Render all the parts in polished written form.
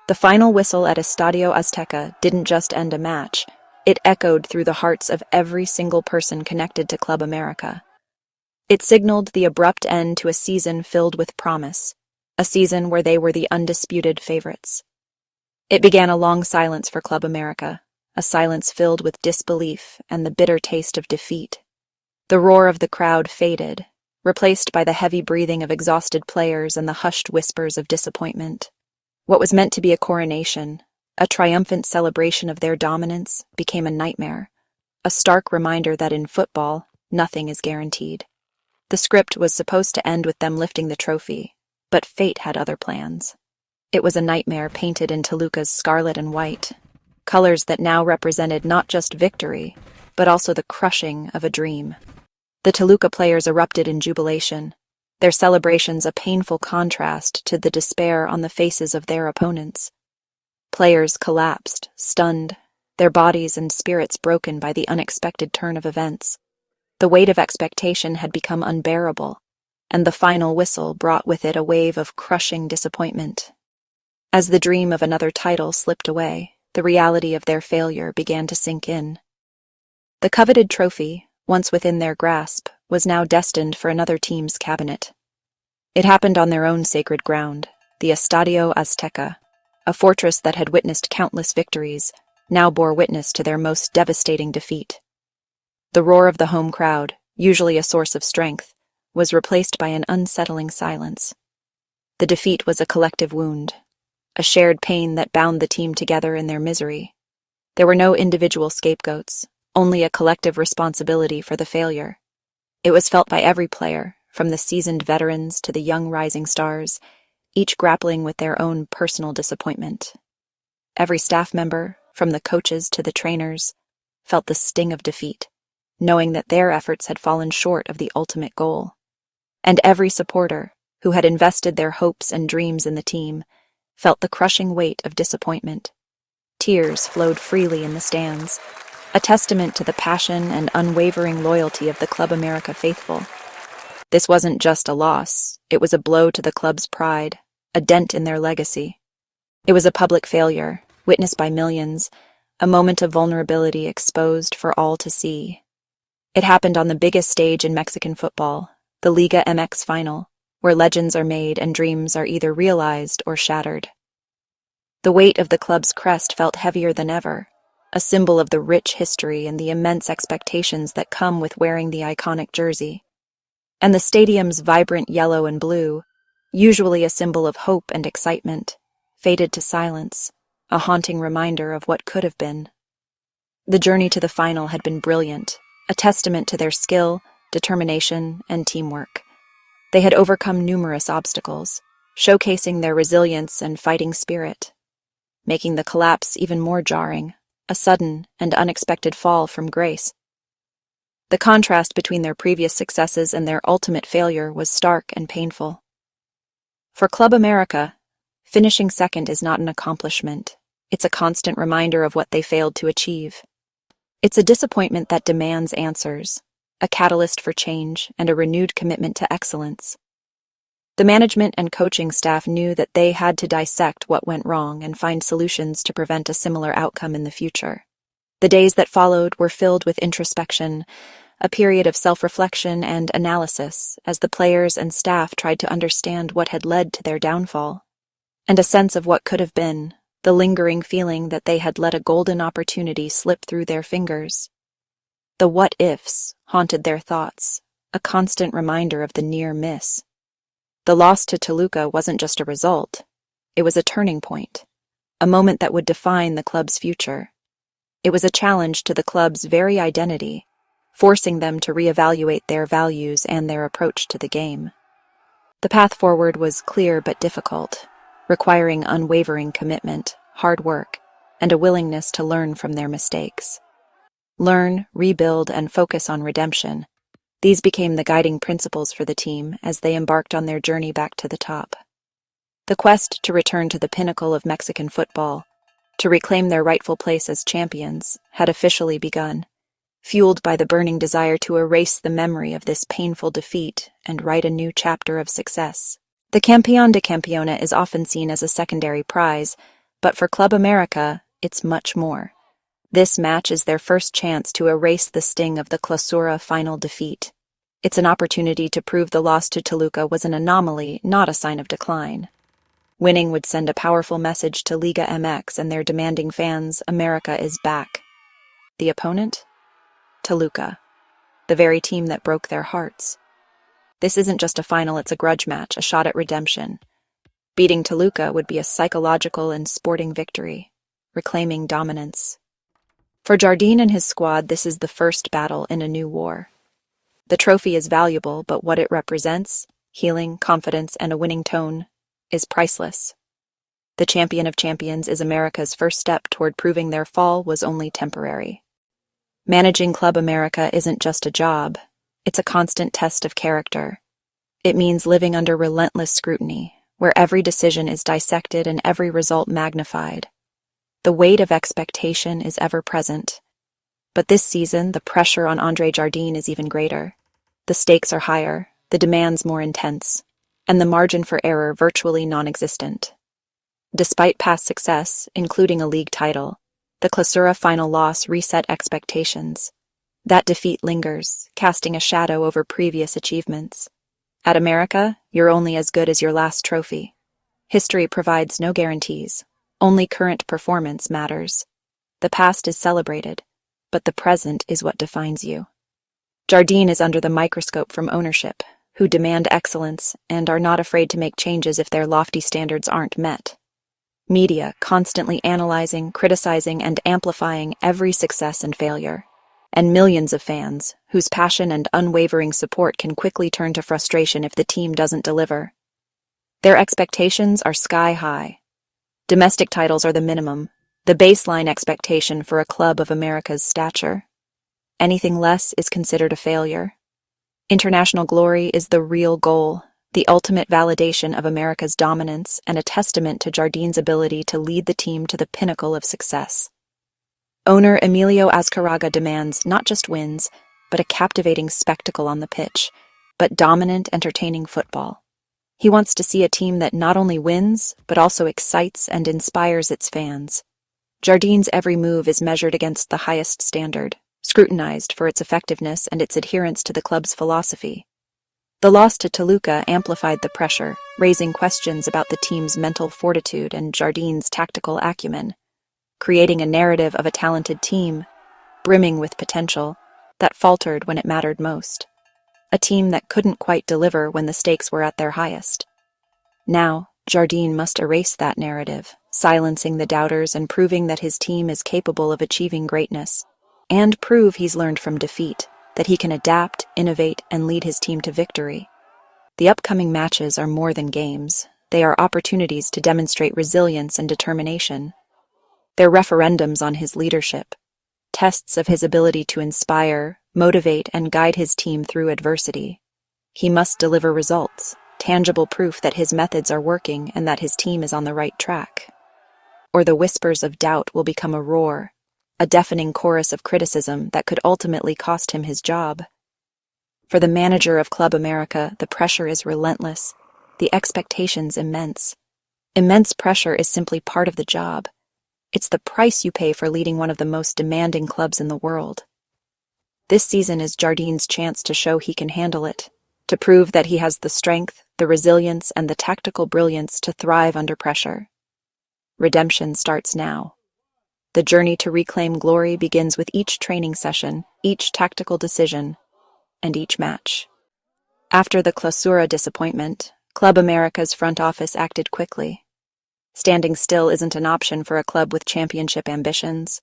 The final whistle at Estadio Azteca didn't just end a match, it echoed through the hearts of every single person connected to Club America. It signaled the abrupt end to a season filled with promise, a season where they were the undisputed favorites. It began a long silence for Club America, a silence filled with disbelief and the bitter taste of defeat. The roar of the crowd faded, replaced by the heavy breathing of exhausted players and the hushed whispers of disappointment. What was meant to be a coronation, a triumphant celebration of their dominance, became a nightmare, a stark reminder that in football, nothing is guaranteed. The script was supposed to end with them lifting the trophy, but fate had other plans. It was a nightmare painted in Toluca's scarlet and white, colors that now represented not just victory, but also the crushing of a dream. The Toluca players erupted in jubilation, their celebrations a painful contrast to the despair on the faces of their opponents. Players collapsed, stunned, their bodies and spirits broken by the unexpected turn of events. The weight of expectation had become unbearable, and the final whistle brought with it a wave of crushing disappointment. As the dream of another title slipped away, the reality of their failure began to sink in. The coveted trophy, once within their grasp, was now destined for another team's cabinet. It happened on their own sacred ground, the Estadio Azteca, a fortress that had witnessed countless victories, now bore witness to their most devastating defeat. The roar of the home crowd, usually a source of strength, was replaced by an unsettling silence. The defeat was a collective wound, a shared pain that bound the team together in their misery. There were no individual scapegoats, only a collective responsibility for the failure. It was felt by every player, from the seasoned veterans to the young rising stars, each grappling with their own personal disappointment. Every staff member, from the coaches to the trainers, felt the sting of defeat, knowing that their efforts had fallen short of the ultimate goal. And every supporter, who had invested their hopes and dreams in the team, felt the crushing weight of disappointment. Tears flowed freely in the stands, a testament to the passion and unwavering loyalty of the Club America faithful. This wasn't just a loss, it was a blow to the club's pride, a dent in their legacy. It was a public failure, witnessed by millions, a moment of vulnerability exposed for all to see. It happened on the biggest stage in Mexican football, the Liga MX final, where legends are made and dreams are either realized or shattered. The weight of the club's crest felt heavier than ever, a symbol of the rich history and the immense expectations that come with wearing the iconic jersey. And the stadium's vibrant yellow and blue, usually a symbol of hope and excitement, faded to silence, a haunting reminder of what could have been. The journey to the final had been brilliant, a testament to their skill, determination, and teamwork. They had overcome numerous obstacles, showcasing their resilience and fighting spirit, making the collapse even more jarring, a sudden and unexpected fall from grace. The contrast between their previous successes and their ultimate failure was stark and painful. For Club America, finishing second is not an accomplishment. It's a constant reminder of what they failed to achieve. It's a disappointment that demands answers, a catalyst for change, and a renewed commitment to excellence. The management and coaching staff knew that they had to dissect what went wrong and find solutions to prevent a similar outcome in the future. The days that followed were filled with introspection, a period of self-reflection and analysis as the players and staff tried to understand what had led to their downfall, and a sense of what could have been, the lingering feeling that they had let a golden opportunity slip through their fingers. The what-ifs haunted their thoughts, a constant reminder of the near miss. The loss to Toluca wasn't just a result, it was a turning point, a moment that would define the club's future. It was a challenge to the club's very identity, forcing them to reevaluate their values and their approach to the game. The path forward was clear but difficult, requiring unwavering commitment, hard work, and a willingness to learn from their mistakes. Learn, rebuild, and focus on redemption. These became the guiding principles for the team as they embarked on their journey back to the top. The quest to return to the pinnacle of Mexican football, to reclaim their rightful place as champions, had officially begun, fueled by the burning desire to erase the memory of this painful defeat and write a new chapter of success. The campeondecampeone is often seen as a secondary prize, But for Club America, it's much more. This match is their first chance to erase the sting of the Clausura final defeat. It's an opportunity to prove the loss to Toluca was an anomaly, not a sign of decline. Winning would send a powerful message to Liga MX and their demanding fans: America is back. The opponent? Toluca, the very team that broke their hearts. This isn't just a final, it's a grudge match, a shot at redemption. Beating Toluca would be a psychological and sporting victory, reclaiming dominance. For Jardine and his squad, this is the first battle in a new war. The trophy is valuable, but what it represents, healing, confidence, and a winning tone, is priceless. The champion of champions is America's first step toward proving their fall was only temporary. Managing Club America isn't just a job, it's a constant test of character. It means living under relentless scrutiny, where every decision is dissected and every result magnified. The weight of expectation is ever present. But this season, the pressure on André Jardine is even greater. The stakes are higher, the demands more intense, and the margin for error virtually non-existent. Despite past success, including a league title, the Clausura final loss reset expectations. That defeat lingers, casting a shadow over previous achievements. At America, you're only as good as your last trophy. History provides no guarantees. Only current performance matters. The past is celebrated, but the present is what defines you. Jardine is under the microscope from ownership, who demand excellence and are not afraid to make changes if their lofty standards aren't met. Media constantly analyzing, criticizing, and amplifying every success and failure. And millions of fans, whose passion and unwavering support can quickly turn to frustration if the team doesn't deliver. Their expectations are sky high. Domestic titles are the minimum, the baseline expectation for a club of America's stature. Anything less is considered a failure. International glory is the real goal, the ultimate validation of America's dominance and a testament to Jardine's ability to lead the team to the pinnacle of success. Owner Emilio Azcárraga demands not just wins, but a captivating spectacle on the pitch, but dominant, entertaining football. He wants to see a team that not only wins, but also excites and inspires its fans. Jardine's every move is measured against the highest standard, scrutinized for its effectiveness and its adherence to the club's philosophy. The loss to Toluca amplified the pressure, raising questions about the team's mental fortitude and Jardine's tactical acumen, creating a narrative of a talented team, brimming with potential, that faltered when it mattered most. A team that couldn't quite deliver when the stakes were at their highest. Now, Jardine must erase that narrative, silencing the doubters and proving that his team is capable of achieving greatness, and prove he's learned from defeat, that he can adapt, innovate, and lead his team to victory. The upcoming matches are more than games. They are opportunities to demonstrate resilience and determination. They're referendums on his leadership, tests of his ability to inspire, motivate, and guide his team through adversity. He must deliver results, tangible proof that his methods are working and that his team is on the right track. Or the whispers of doubt will become a roar, a deafening chorus of criticism that could ultimately cost him his job. For the manager of Club America, the pressure is relentless, the expectations immense. Immense pressure is simply part of the job. It's the price you pay for leading one of the most demanding clubs in the world. This season is Jardine's chance to show he can handle it, to prove that he has the strength, the resilience, and the tactical brilliance to thrive under pressure. Redemption starts now. The journey to reclaim glory begins with each training session, each tactical decision, and each match. After the Clausura disappointment, Club America's front office acted quickly. Standing still isn't an option for a club with championship ambitions.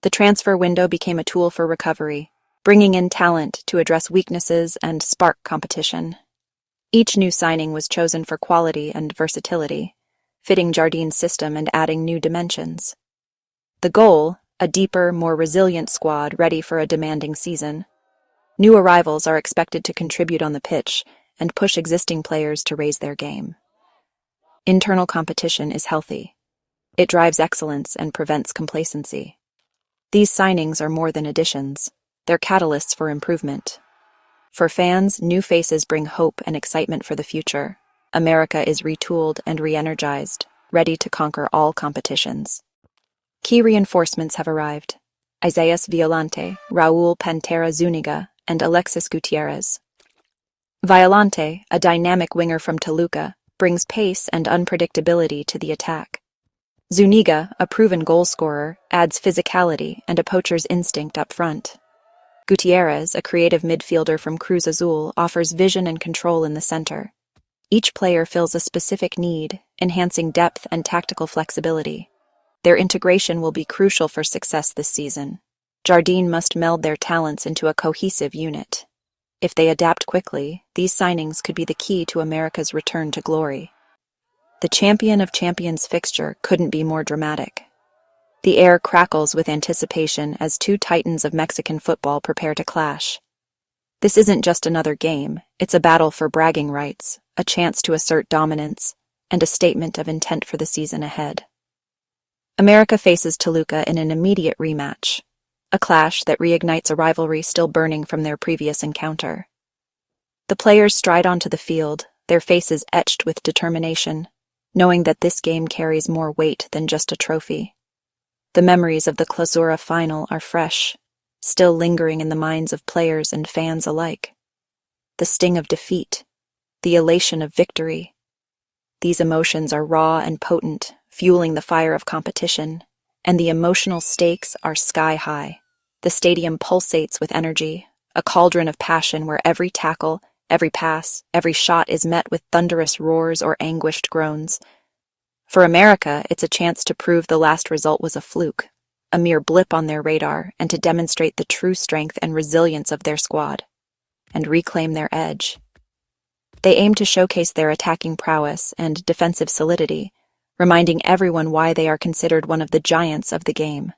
The transfer window became a tool for recovery, bringing in talent to address weaknesses and spark competition. Each new signing was chosen for quality and versatility, fitting Jardine's system and adding new dimensions. The goal, a deeper, more resilient squad ready for a demanding season. New arrivals are expected to contribute on the pitch and push existing players to raise their game. Internal competition is healthy. It drives excellence and prevents complacency. These signings are more than additions. They're catalysts for improvement. For fans, new faces bring hope and excitement for the future. America is retooled and re-energized, ready to conquer all competitions. Key reinforcements have arrived: Isaías Violante, Raúl Pantera Zúñiga, and Alexis Gutiérrez. Violante, a dynamic winger from Toluca, brings pace and unpredictability to the attack. Zúñiga, a proven goal-scorer, adds physicality and a poacher's instinct up front. Gutiérrez, a creative midfielder from Cruz Azul, offers vision and control in the center. Each player fills a specific need, enhancing depth and tactical flexibility. Their integration will be crucial for success this season. Jardine must meld their talents into a cohesive unit. If they adapt quickly, these signings could be the key to America's return to glory. The Champion of Champions fixture couldn't be more dramatic. The air crackles with anticipation as two titans of Mexican football prepare to clash. This isn't just another game, it's a battle for bragging rights, a chance to assert dominance, and a statement of intent for the season ahead. America faces Toluca in an immediate rematch, a clash that reignites a rivalry still burning from their previous encounter. The players stride onto the field, their faces etched with determination, knowing that this game carries more weight than just a trophy. The memories of the Clausura final are fresh, still lingering in the minds of players and fans alike. The sting of defeat, the elation of victory. These emotions are raw and potent, fueling the fire of competition, and the emotional stakes are sky-high. The stadium pulsates with energy, a cauldron of passion where every tackle, every pass, every shot is met with thunderous roars or anguished groans. For America, it's a chance to prove the last result was a fluke, a mere blip on their radar, and to demonstrate the true strength and resilience of their squad, and reclaim their edge. They aim to showcase their attacking prowess and defensive solidity, reminding everyone why they are considered one of the giants of the game.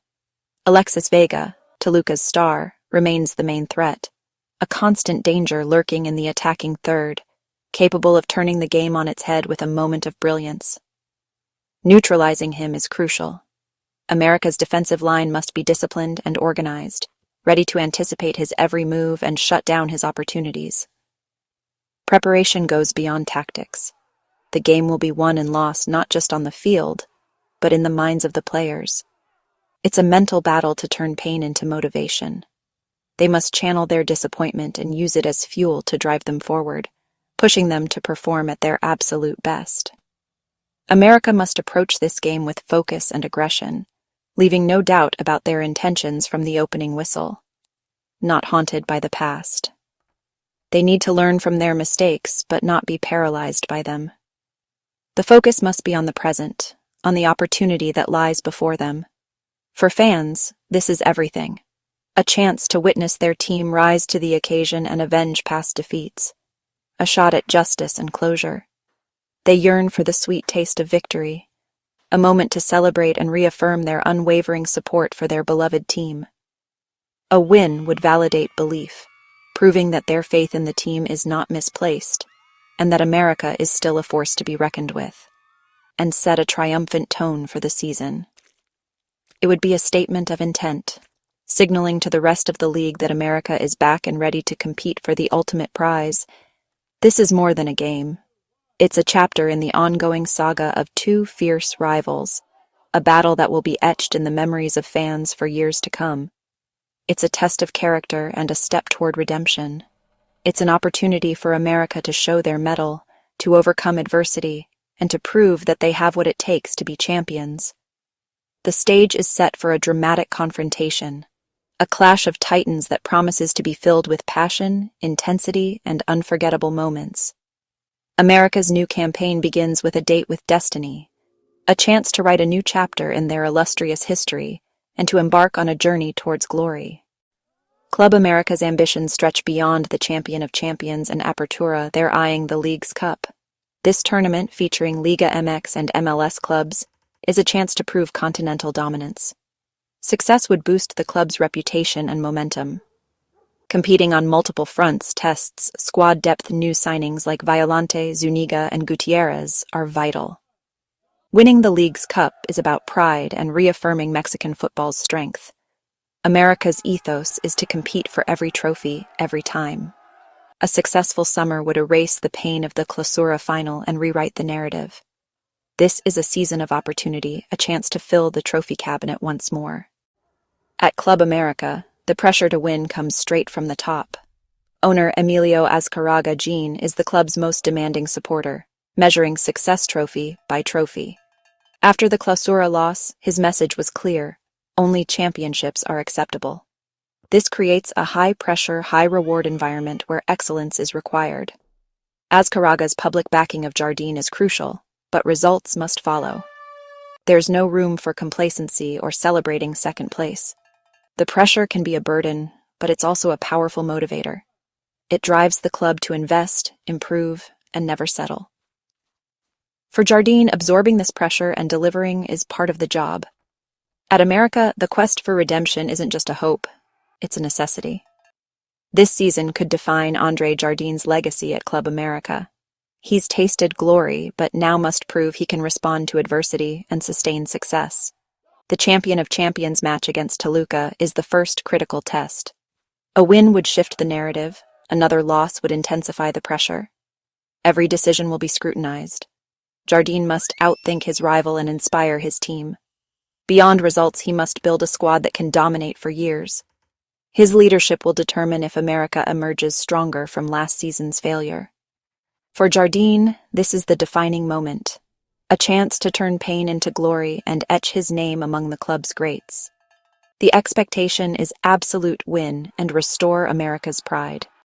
Alexis Vega, Toluca's star, remains the main threat, a constant danger lurking in the attacking third, capable of turning the game on its head with a moment of brilliance. Neutralizing him is crucial. America's defensive line must be disciplined and organized, ready to anticipate his every move and shut down his opportunities. Preparation goes beyond tactics. The game will be won and lost not just on the field, but in the minds of the players. It's a mental battle to turn pain into motivation. They must channel their disappointment and use it as fuel to drive them forward, pushing them to perform at their absolute best. America must approach this game with focus and aggression, leaving no doubt about their intentions from the opening whistle. Not haunted by the past. They need to learn from their mistakes, but not be paralyzed by them. The focus must be on the present, on the opportunity that lies before them. For fans, this is everything. A chance to witness their team rise to the occasion and avenge past defeats. A shot at justice and closure. They yearn for the sweet taste of victory, a moment to celebrate and reaffirm their unwavering support for their beloved team. A win would validate belief, proving that their faith in the team is not misplaced, and that America is still a force to be reckoned with, and set a triumphant tone for the season. It would be a statement of intent, signaling to the rest of the league that America is back and ready to compete for the ultimate prize. This is more than a game. It's a chapter in the ongoing saga of two fierce rivals, a battle that will be etched in the memories of fans for years to come. It's a test of character and a step toward redemption. It's an opportunity for America to show their mettle, to overcome adversity, and to prove that they have what it takes to be champions. The stage is set for a dramatic confrontation, a clash of titans that promises to be filled with passion, intensity, and unforgettable moments. America's new campaign begins with a date with destiny, a chance to write a new chapter in their illustrious history and to embark on a journey towards glory. Club America's ambitions stretch beyond the Champion of Champions and Apertura. They're eyeing the League's Cup. This tournament, featuring Liga MX and MLS clubs, is a chance to prove continental dominance. Success would boost the club's reputation and momentum. Competing on multiple fronts tests squad depth. New signings like Violante, Zúñiga, and Gutiérrez are vital. Winning the League's Cup is about pride and reaffirming Mexican football's strength. America's ethos is to compete for every trophy, every time. A successful summer would erase the pain of the Clausura final and rewrite the narrative. This is a season of opportunity, a chance to fill the trophy cabinet once more. At Club America, the pressure to win comes straight from the top. Owner Emilio Azcárraga Jean is the club's most demanding supporter, measuring success trophy by trophy. After the Clausura loss, his message was clear: only championships are acceptable. This creates a high-pressure, high-reward environment where excellence is required. Azcárraga's public backing of Jardine is crucial, but results must follow. There's no room for complacency or celebrating second place. The pressure can be a burden, but it's also a powerful motivator. It drives the club to invest, improve, and never settle. For Jardine, absorbing this pressure and delivering is part of the job. At America, the quest for redemption isn't just a hope, it's a necessity. This season could define André Jardine's legacy at Club America. He's tasted glory, but now must prove he can respond to adversity and sustain success. The Champion of Champions match against Toluca is the first critical test. A win would shift the narrative, another loss would intensify the pressure. Every decision will be scrutinized. Jardine must outthink his rival and inspire his team. Beyond results, he must build a squad that can dominate for years. His leadership will determine if America emerges stronger from last season's failure. For Jardine, this is the defining moment, a chance to turn pain into glory and etch his name among the club's greats. The expectation is absolute win and restore America's pride.